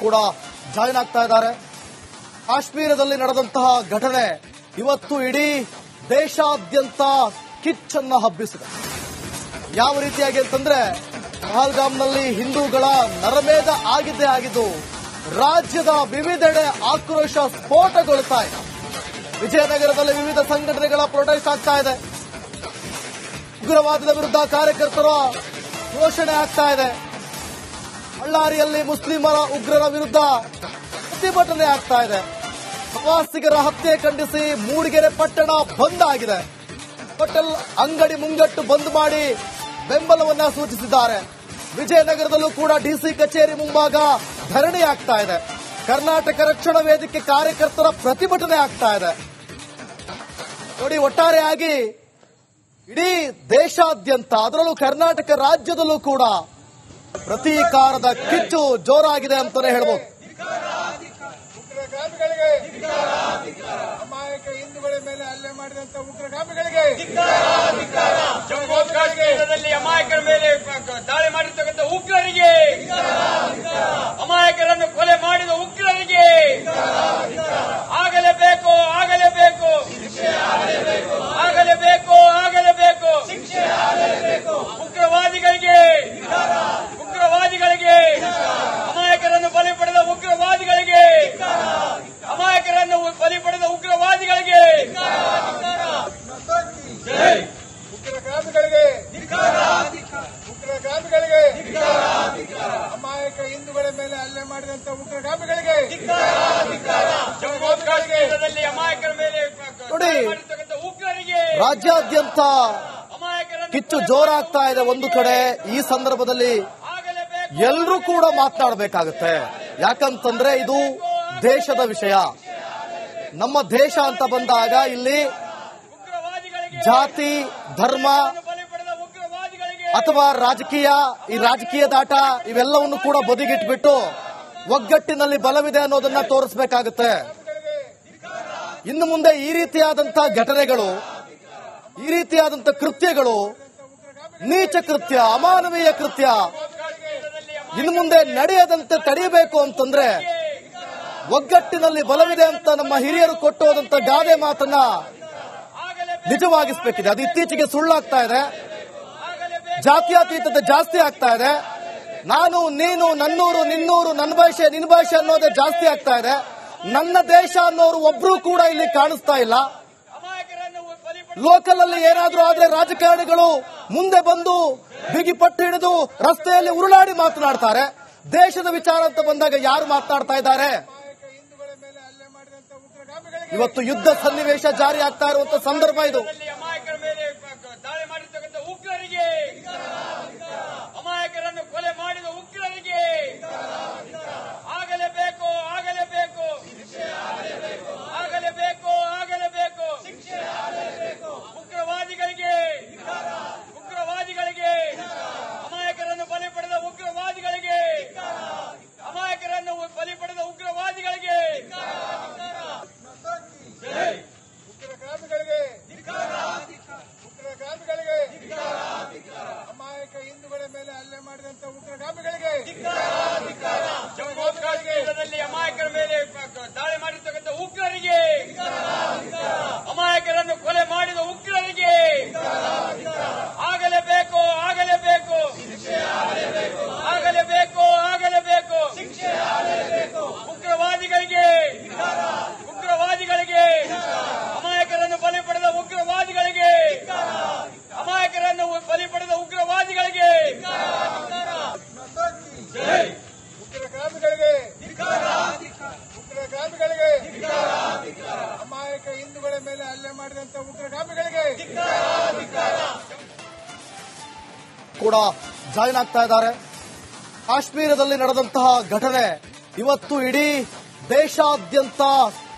ಕೂಡ ಜಾಯಿನ್ ಆಗ್ತಾ ಇದ್ದಾರೆ. ಕಾಶ್ಮೀರದಲ್ಲಿ ನಡೆದಂತಹ ಘಟನೆ ಇವತ್ತು ಇಡೀ ದೇಶಾದ್ಯಂತ ಕಿಚ್ಚನ್ನ ಹಬ್ಬಿಸಿದೆ. ಯಾವ ರೀತಿಯಾಗಿ ಅಂತಂದ್ರೆ ಪಹಲ್ಗಾಮ್ನಲ್ಲಿ ಹಿಂದೂಗಳ ನರಮೇಧ ಆಗಿದ್ದೇ ಆಗಿದ್ದು ರಾಜ್ಯದ ವಿವಿಧೆಡೆ ಆಕ್ರೋಶ ಸ್ಫೋಟಗೊಳ್ತಾ ಇದೆ. ವಿಜಯನಗರದಲ್ಲಿ ವಿವಿಧ ಸಂಘಟನೆಗಳ ಪ್ರೊಟೆಸ್ಟ್ ಆಗ್ತಾ ಇದೆ. ಉಗ್ರವಾದದ ವಿರುದ್ಧ ಕಾರ್ಯಕರ್ತರ ಘೋಷಣೆ ಆಗ್ತಾ ಇದೆ. ಬಳ್ಳಾರಿಯಲ್ಲಿ ಮುಸ್ಲಿಮರ ಉಗ್ರರ ವಿರುದ್ಧ ಪ್ರತಿಭಟನೆ ಆಗ್ತಾ ಇದೆ. ಪ್ರವಾಸಿಗರ ಹತ್ಯೆ ಖಂಡಿಸಿ ಮೂಡಿಗೆರೆ ಪಟ್ಟಣ ಬಂದ್ ಆಗಿದೆ. ಹೋಟೆಲ್ ಅಂಗಡಿ ಮುಂಗಟ್ಟು ಬಂದ್ ಮಾಡಿ ಬೆಂಬಲವನ್ನ ಸೂಚಿಸಿದ್ದಾರೆ. ವಿಜಯನಗರದಲ್ಲೂ ಕೂಡ ಡಿಸಿ ಕಚೇರಿ ಮುಂಭಾಗ ಧರಣಿ ಆಗ್ತಾ ಇದೆ. ಕರ್ನಾಟಕ ರಕ್ಷಣಾ ವೇದಿಕೆ ಕಾರ್ಯಕರ್ತರ ಪ್ರತಿಭಟನೆ ಆಗ್ತಾ ಇದೆ. ನೋಡಿ, ಒಟ್ಟಾರೆಯಾಗಿ ಇಡೀ ದೇಶಾದ್ಯಂತ ಅದರಲ್ಲೂ ಕರ್ನಾಟಕ ರಾಜ್ಯದಲ್ಲೂ ಕೂಡ ಪ್ರತೀಕಾರದ ಕಿಚ್ಚು ಜೋರಾಗಿದೆ ಅಂತಾನೆ ಹೇಳ್ಬೋದು. ಅಮಾಯಕ ಹಿಂದೂಗಳ ಮೇಲೆ ಹಲ್ಲೆ ಮಾಡಿದಂತ ಉಗ್ರಗಾಮಿಗಳಿಗೆ, ಜಮ್ಮು ಕಾಶ್ಮೀರದಲ್ಲಿ ಅಮಾಯಕರ ಮೇಲೆ ದಾಳಿ ಮಾಡಿರ್ತಕ್ಕಂಥ ಉಗ್ರರಿಗೆ, ಅಮಾಯಕರನ್ನು ಕೊಲೆ ಮಾಡಿದ ಉಗ್ರರಿಗೆ ಆಗಲೇಬೇಕು, ಆಗಲೇಬೇಕು, ಆಗಲೇಬೇಕು, ಆಗಲೇಬೇಕು. ಉಗ್ರವಾದಿಗಳಿಗೆ, ಉಗ್ರವಾದಿಗಳಿಗೆ, ಅಮಾಯಕರನ್ನು ಬಲಿ ಪಡೆದ ಉಗ್ರವಾದಿಗಳಿಗೆ, ಅಮಾಯಕರನ್ನು ಬಲಿ ಪಡೆದ ಉಗ್ರವಾದಿಗಳಿಗೆ, ಉಗ್ರಗಾಮಿಗಳಿಗೆ, ಉಗ್ರಗಾಮಿಗಳಿಗೆ, ಅಮಾಯಕ ಹಿಂದೂಗಳ ಮೇಲೆ ಹಲ್ಲೆ ಮಾಡಿದಂತ ಉಗ್ರಗಾಮಿಗಳಿಗೆ, ಜಮ್ಮು ಕಾಶ್ಮೀರದಲ್ಲಿ ಅಮಾಯಕರ ಮೇಲೆ ನೋಡಿ, ಮಾಡಿರ್ತಕ್ಕಂಥ ಉಗ್ರರಿಗೆ ರಾಜ್ಯಾದ್ಯಂತ ಕಿಚ್ಚು ಜೋರಾಗ್ತಾ ಇದೆ. ಒಂದು ಕಡೆ ಈ ಸಂದರ್ಭದಲ್ಲಿ ಎಲ್ಲರೂ ಕೂಡ ಮಾತನಾಡಬೇಕಾಗುತ್ತೆ. ಯಾಕಂತಂದ್ರೆ ಇದು ದೇಶದ ವಿಷಯ. ನಮ್ಮ ದೇಶ ಅಂತ ಬಂದಾಗ ಇಲ್ಲಿ ಜಾತಿ, ಧರ್ಮ ಅಥವಾ ಈ ರಾಜಕೀಯದಾಟ ಇವೆಲ್ಲವನ್ನು ಕೂಡ ಬದಿಗಿಟ್ಬಿಟ್ಟು ಒಗ್ಗಟ್ಟಿನಲ್ಲಿ ಬಲವಿದೆ ಅನ್ನೋದನ್ನ ತೋರಿಸಬೇಕಾಗುತ್ತೆ. ಇನ್ನು ಮುಂದೆ ಈ ರೀತಿಯಾದಂತಹ ಘಟನೆಗಳು, ಈ ರೀತಿಯಾದಂತಹ ಕೃತ್ಯಗಳು, ನೀಚ ಕೃತ್ಯ, ಅಮಾನವೀಯ ಕೃತ್ಯ ಇನ್ನು ಮುಂದೆ ನಡೆಯದಂತೆ ತಡೆಯಬೇಕು ಅಂತಂದ್ರೆ ಒಗ್ಗಟ್ಟಿನಲ್ಲಿ ಬಲವಿದೆ ಅಂತ ನಮ್ಮ ಹಿರಿಯರು ಕೊಟ್ಟು ಹೋದಂತ ಗಾದೆ ಮಾತನ್ನ ನಿಜವಾಗಿಸಬೇಕಿದೆ. ಅದು ಇತ್ತೀಚೆಗೆ ಸುಳ್ಳಾಗ್ತಾ ಇದೆ. ಜಾತ್ಯತೀತತೆ ಜಾಸ್ತಿ ಆಗ್ತಾ ಇದೆ. ನಾನು, ನೀನು, ನನ್ನೂರು, ನಿನ್ನೂರು, ನನ್ನ ಭಾಷೆ, ನಿನ್ನ ಭಾಷೆ ಅನ್ನೋದೇ ಜಾಸ್ತಿ ಆಗ್ತಾ ಇದೆ. ನನ್ನ ದೇಶ ಅನ್ನೋರು ಒಬ್ರು ಕೂಡ ಇಲ್ಲಿ ಕಾಣಿಸ್ತಾ ಇಲ್ಲ. ಲೋಕಲ್ ಅಲ್ಲಿ ಏನಾದ್ರೂ ಆದ್ರೆ ರಾಜಕಾರಣಿಗಳು ಮುಂದೆ ಬಂದು ಬಿಗಿಪಟ್ಟು ಹಿಡಿದು ರಸ್ತೆಯಲ್ಲಿ ಉರುಳಾಡಿ ಮಾತನಾಡ್ತಾರೆ. ದೇಶದ ವಿಚಾರ ಅಂತ ಬಂದಾಗ ಯಾರು ಮಾತನಾಡ್ತಾ ಇದ್ದಾರೆ? ಇವತ್ತು ಯುದ್ಧ ಸನ್ನಿವೇಶ ಜಾರಿ ಆಗ್ತಾ ಇರುವಂತ ಸಂದರ್ಭ ಇದು. ಅಮಾಯಕರ ಮೇಲೆ ದಾಳಿ ಮಾಡಿರ್ತಕ್ಕಂಥ ಉಗ್ರರಿಗೆ, ಅಮಾಯಕರನ್ನು ಕೊಲೆ ಮಾಡಿದ ಉಗ್ರರಿಗೆ ಆಗಲೇಬೇಕು, ಆಗಲೇಬೇಕು, ಆಗಲೇಬೇಕು, ಆಗಲೇಬೇಕು. ಉಗ್ರವಾದಿಗಳಿಗೆ, ಉಗ್ರವಾದಿಗಳಿಗೆ, ಅಮಾಯಕರನ್ನು ಬಲಿ ಪಡೆದ ಉಗ್ರವಾದಿಗಳಿಗೆ, ಅಮಾಯಕರನ್ನು ಬಲಿ ಪಡೆದ ಉಗ್ರವಾದಿಗಳಿಗೆ, ಉಗ್ರಗಾಮಿಗಳಿಗೆ, ಉಗ್ರಗಾಮಿಗಳಿಗೆ, ಅಮಾಯಕ ಹಿಂದೂಗಳ ಮೇಲೆ ಹಲ್ಲೆ ಮಾಡಿದಂತ ಉಗ್ರಗಾಮಿಗಳಿಗೆ, ಜಮ್ಮು ಕಾಶ್ಮೀರದಲ್ಲಿ ಅಮಾಯಕರ ಮೇಲೆ ದಾಳಿ ಮಾಡಿರ್ತಕ್ಕಂಥ ಉಗ್ರರಿಗೆ, ಅಮಾಯಕರನ್ನು ಕೊಲೆ ಮಾಡಿದ ಉಗ್ರರಿಗೆ ಆಗಲೇಬೇಕು, ಆಗಲೇಬೇಕು, ಆಗಲೇಬೇಕು, ಆಗಲೇಬೇಕು. ಉಗ್ರವಾದಿಗಳಿಗೆ, ಉಗ್ರವಾದಿಗಳಿಗೆ, ಅಮಾಯಕರನ್ನು ಬಲಿ ಪಡೆದ ಉಗ್ರವಾದಿಗಳಿಗೆ, ಅಮಾಯಕರನ್ನು ಬಲಿ ಪಡೆದ ಉಗ್ರವಾದಿಗಳಿಗೆ, ಉಗ್ರಗಾಮಿಗಳಿಗೆ, ಉಗ್ರಗಾಮಿಗಳಿಗೆ, ಅಮಾಯಕ ಹಿಂದೂಗಳ ಮೇಲೆ ಹಲ್ಲೆ ಮಾಡಿದಂತ ಉಗ್ರಗಾಮಿಗಳಿಗೆ ಕೂಡ ಜಾಯಿನ್ ಆಗ್ತಾ ಇದ್ದಾರೆ. ಕಾಶ್ಮೀರದಲ್ಲಿ ನಡೆದಂತಹ ಘಟನೆ ಇವತ್ತು ಇಡೀ ದೇಶಾದ್ಯಂತ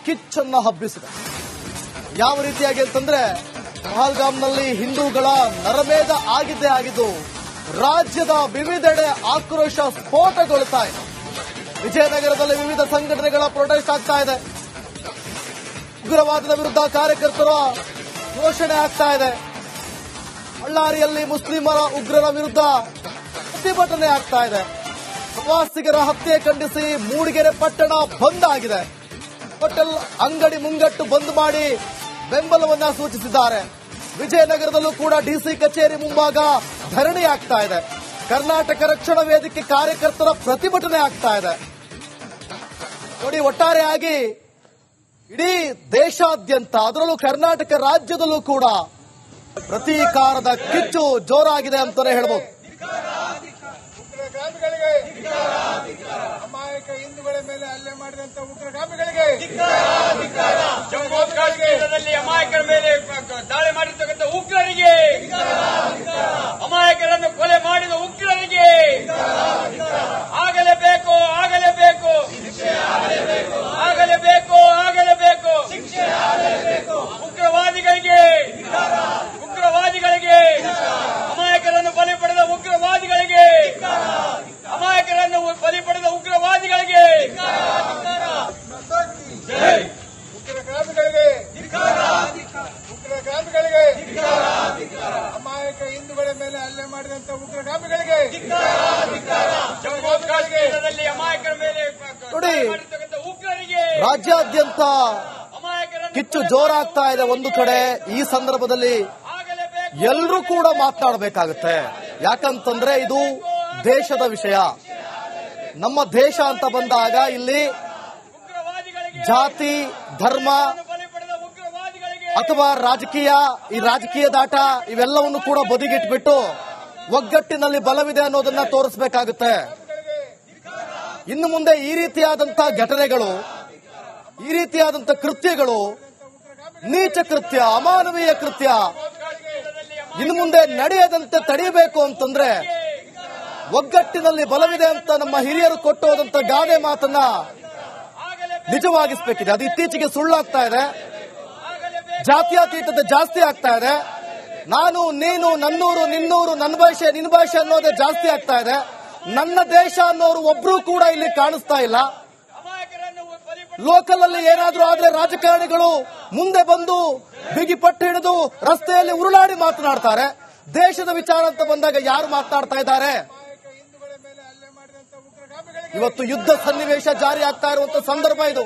ಕಿಚ್ಚನ್ನ ಹಬ್ಬಿಸಿದೆ. ಯಾವ ರೀತಿಯಾಗಿ ಅಂತಂದ್ರೆ ಪಹಲ್ಗಾಮ್ನಲ್ಲಿ ಹಿಂದೂಗಳ ನರಮೇಧ ಆಗಿದ್ದೇ ಆಗಿದ್ದು ರಾಜ್ಯದ ವಿವಿಧೆಡೆ ಆಕ್ರೋಶ ಸ್ಫೋಟಗೊಳ್ತಾ ಇದೆ. ವಿಜಯನಗರದಲ್ಲಿ ವಿವಿಧ ಸಂಘಟನೆಗಳ ಪ್ರೊಟೆಸ್ಟ್ ಆಗ್ತಾ ಇದೆ. ಉಗ್ರವಾದದ ವಿರುದ್ಧ ಕಾರ್ಯಕರ್ತರ ಘೋಷಣೆ ಆಗ್ತಾ ಇದೆ. ಬಳ್ಳಾರಿಯಲ್ಲಿ ಮುಸ್ಲಿಮರ ಉಗ್ರರ ವಿರುದ್ಧ ಪ್ರತಿಭಟನೆ ಆಗ್ತಾ ಇದೆ. ಪ್ರವಾಸಿಗರ ಹತ್ಯೆ ಖಂಡಿಸಿ ಮೂಡಿಗೆರೆ ಪಟ್ಟಣ ಬಂದ್ ಆಗಿದೆ. ಹೋಟೆಲ್ ಅಂಗಡಿ ಮುಂಗಟ್ಟು ಬಂದ್ ಮಾಡಿ ಬೆಂಬಲವನ್ನ ಸೂಚಿಸಿದ್ದಾರೆ. ವಿಜಯನಗರದಲ್ಲೂ ಕೂಡ ಡಿಸಿ ಕಚೇರಿ ಮುಂಭಾಗ ಧರಣಿ ಆಗ್ತಾ ಇದೆ. ಕರ್ನಾಟಕ ರಕ್ಷಣಾ ವೇದಿಕೆ ಕಾರ್ಯಕರ್ತರ ಪ್ರತಿಭಟನೆ ಆಗ್ತಾ ಇದೆ. ನೋಡಿ, ಒಟ್ಟಾರೆಯಾಗಿ ಇಡೀ ದೇಶಾದ್ಯಂತ, ಅದರಲ್ಲೂ ಕರ್ನಾಟಕ ರಾಜ್ಯದಲ್ಲೂ ಕೂಡ ಪ್ರತೀಕಾರದ ಕಿಚ್ಚು ಜೋರಾಗಿದೆ ಅಂತಾನೆ ಹೇಳ್ಬೋದು. ಉಗ್ರಗಾಮಿಗಳಿಗೆ, ಅಮಾಯಕ ಹಿಂದೂಗಳ ಮೇಲೆ ಹಲ್ಲೆ ಮಾಡಿದಂತ ಉಗ್ರಗಾಮಿಗಳಿಗೆ, ಜಮ್ಮು ಕಾಶ್ಮೀರದಲ್ಲಿ ಅಮಾಯಕರ ಮೇಲೆ ದಾಳಿ ಮಾಡಿರ್ತಕ್ಕಂಥ ಉಗ್ರರಿಗೆ, ಅಮಾಯಕರನ್ನು ಕೊಲೆ ಮಾಡಿದ ಉಗ್ರರಿಗೆ ಆಗಲೇಬೇಕು, ಆಗಲೇಬೇಕು, ಆಗಲೇಬೇಕು, ಆಗಲೇಬೇಕು. ಉಗ್ರವಾದಿಗಳಿಗೆ, ಉಗ್ರವಾದಿಗಳಿಗೆ, ಅಮಾಯಕರನ್ನು ಬಲಿ ಪಡೆದ ಉಗ್ರವಾದಿಗಳಿಗೆ, ಅಮಾಯಕರನ್ನು ಬಲಿ ಪಡೆದ ಉಗ್ರವಾದಿಗಳಿಗೆ, ಉಗ್ರಗಾಮಿಗಳಿಗೆ, ಉಗ್ರಗಾಮಿಗಳಿಗೆ, ಅಮಾಯಕ ಹಿಂದೂಗಳ ಮೇಲೆ ಹಲ್ಲೆ ಮಾಡಿದಂತ ಉಗ್ರಗಾಮಿಗಳಿಗೆ, ಜಮ್ಮು ಕಾಶ್ಮೀರದಲ್ಲಿ ಅಮಾಯಕರ ಮೇಲೆ ನೋಡಿ, ದಾಳಿ ಮಾಡಿರ್ತಕ್ಕಂಥ ಉಗ್ರರಿಗೆ, ರಾಜ್ಯಾದ್ಯಂತ ಅಮಾಯಕರನ್ನು ಕಿಚ್ಚು ಜೋರಾಗ್ತಾ ಇದೆ. ಒಂದು ಕಡೆ ಈ ಸಂದರ್ಭದಲ್ಲಿ ಆಗಲೇಬೇಕು, ಎಲ್ಲರೂ ಕೂಡ ಮಾತನಾಡಬೇಕಾಗುತ್ತೆ. ಯಾಕಂತಂದ್ರೆ ಇದು ದೇಶದ ವಿಷಯ. ನಮ್ಮ ದೇಶ ಅಂತ ಬಂದಾಗ ಇಲ್ಲಿ ಉಗ್ರವಾದಿಗಳಿಗೆ, ಜಾತಿ, ಧರ್ಮ ಬಲಿ ಪಡೆದ ಉಗ್ರವಾದಿಗಳಿಗೆ, ಅಥವಾ ಈ ರಾಜಕೀಯದಾಟ ಇವೆಲ್ಲವನ್ನು ಕೂಡ ಬದಿಗಿಟ್ಬಿಟ್ಟು ಒಗ್ಗಟ್ಟಿನಲ್ಲಿ ಬಲವಿದೆ ಅನ್ನೋದನ್ನ ತೋರಿಸಬೇಕಾಗುತ್ತೆ. ಇನ್ನು ಮುಂದೆ ಈ ರೀತಿಯಾದಂತಹ ಘಟನೆಗಳು, ಈ ರೀತಿಯಾದಂತ ಕೃತ್ಯಗಳು, ನೀಚ ಕೃತ್ಯ, ಅಮಾನವೀಯ ಕೃತ್ಯ ಇನ್ನು ಮುಂದೆ ನಡೆಯದಂತೆ ತಡೆಯಬೇಕು ಅಂತಂದ್ರೆ ಒಗ್ಗಟ್ಟಿನಲ್ಲಿ ಬಲವಿದೆ ಅಂತ ನಮ್ಮ ಹಿರಿಯರು ಕೊಟ್ಟು ಹೋದಂತ ಗಾದೆ ಮಾತನ್ನ ನಿಜವಾಗಿಸಬೇಕಿದೆ. ಅದು ಇತ್ತೀಚೆಗೆ ಸುಳ್ಳಾಗ್ತಾ ಇದೆ. ಜಾತ್ಯತೀತತೆ ಜಾಸ್ತಿ ಆಗ್ತಾ ಇದೆ. ನಾನು, ನೀನು, ನನ್ನೂರು, ನಿನ್ನೂರು, ನನ್ನ ಭಾಷೆ, ನಿನ್ನ ಭಾಷೆ ಅನ್ನೋದೇ ಜಾಸ್ತಿ ಆಗ್ತಾ ಇದೆ. ನನ್ನ ದೇಶ ಅನ್ನೋರು ಒಬ್ರು ಕೂಡ ಇಲ್ಲಿ ಕಾಣಿಸ್ತಾ ಇಲ್ಲ. ಅಮಾಯಕರನ್ನು ಬಲಿ ಪಡೆದ ಲೋಕಲ್ ಅಲ್ಲಿ ಏನಾದ್ರೂ ಆದ್ರೆ ರಾಜಕಾರಣಿಗಳು ಮುಂದೆ ಬಂದು ಬಿಗಿಪಟ್ಟು ಹಿಡಿದು ರಸ್ತೆಯಲ್ಲಿ ಉರುಳಾಡಿ ಮಾತನಾಡ್ತಾರೆ. ದೇಶದ ವಿಚಾರ ಅಂತ ಬಂದಾಗ ಯಾರು ಮಾತನಾಡ್ತಾ ಇದ್ದಾರೆ? ಅಮಾಯಕ ಹಿಂದೂಗಳ ಮೇಲೆ ಹಲ್ಲೆ ಮಾಡಿದಂತ ಉಗ್ರಗಾಮಿಗಳಿಗೆ, ಇವತ್ತು ಯುದ್ಧ ಸನ್ನಿವೇಶ ಜಾರಿ ಆಗ್ತಾ ಇರುವಂತ ಸಂದರ್ಭ ಇದು.